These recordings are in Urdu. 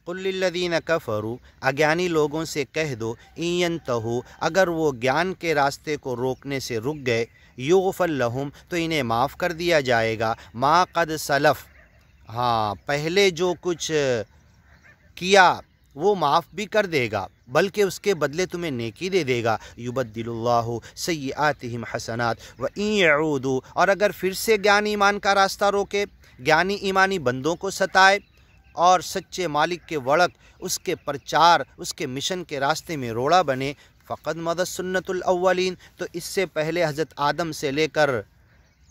قل للذین کفروا، اگیانی لوگوں سے کہہ دو، ان ینتہوا، اگر وہ گیان کے راستے کو روکنے سے رک گئے، یغفر لہم، تو انہیں معاف کر دیا جائے گا، ما قد سلف، ہاں پہلے جو کچھ کیا وہ معاف بھی کر دے گا، بلکہ اس کے بدلے تمہیں نیکی دے دے گا، یبدل اللہ سیئاتہم حسنات وان یعودوا، اور اگر پھر سے گیان ایمان کا راستہ روکے، گیانی ایمانی بندوں کو ستائے اور سچے مالک کے وڑک اس کے پرچار، اس کے مشن کے راستے میں روڑا بنے، فقد مضت سنت الاولین، تو اس سے پہلے حضرت آدم سے لے کر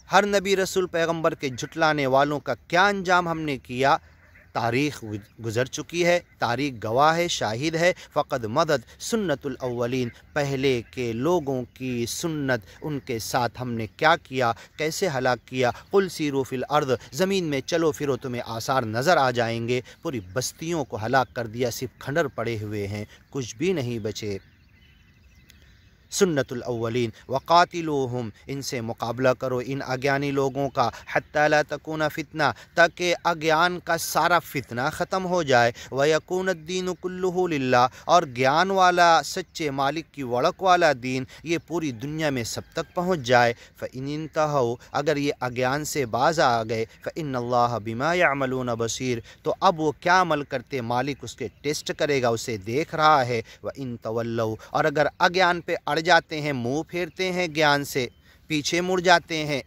ہر نبی رسول پیغمبر کے جھٹلانے والوں کا کیا انجام ہم نے کیا، تاریخ گزر چکی ہے، تاریخ گواہ ہے، شاہد ہے، فقد مضت سنت الاولین، پہلے کے لوگوں کی سنت، ان کے ساتھ ہم نے کیا کیا، کیسے ہلاک کیا، قل سیروا فی الارض، زمین میں چلو پھرو تمہیں آثار نظر آ جائیں گے، پوری بستیوں کو ہلاک کر دیا، صرف کھنڈر پڑے ہوئے ہیں، کچھ بھی نہیں بچے۔ سنت الاولین، وقاتلوہم، ان سے مقابلہ کرو ان اگیانی لوگوں کا، حتی لا تکون فتنہ، تاکہ اگیان کا سارا فتنہ ختم ہو جائے، ویکون الدین کلہ للہ، اور گیان والا سچے مالک کی وڑک والا دین یہ پوری دنیا میں سب تک پہنچ جائے، فإن انتہوا، اگر یہ اگیان سے باز آ گئے، فإن اللہ بما یعملون بصیر، تو اب وہ کیا عمل کرتے مالک اس کے ٹیسٹ کرے گا، اسے دیکھ رہا ہے، وإن تولوا، اور اگر اگیان پہ اڑ جاتے ہیں، منہ پھیرتے ہیں گیان سے، پیچھے مڑ جاتے ہیں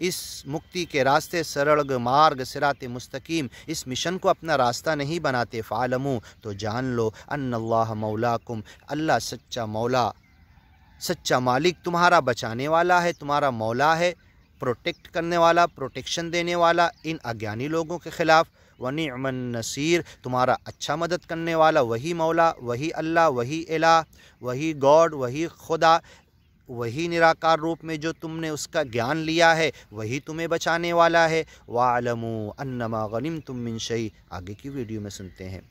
اس مکتی کے راستے، سرڑ مارگ صراط مستقیم، اس مشن کو اپنا راستہ نہیں بناتے، فعلموا، تو جان لو، ان اللہ مولاکم، اللہ سچا مولا، سچا مالک تمہارا بچانے والا ہے، تمہارا مولا ہے، پروٹیکٹ کرنے والا، پروٹیکشن دینے والا ان اگیانی لوگوں کے خلاف، ونعم النصیر، تمہارا اچھا مدد کرنے والا وہی مولا، وہی اللہ، وہی الہ، وہی گاڈ، وہی خدا، وہی نراکار روپ میں جو تم نے اس کا گیان لیا ہے وہی تمہیں بچانے والا ہے۔ وَاعْلَمُوا أَنَّمَا غَنِمْتُم مِّن شَيْءٍ، آگے کی ویڈیو میں سنتے ہیں۔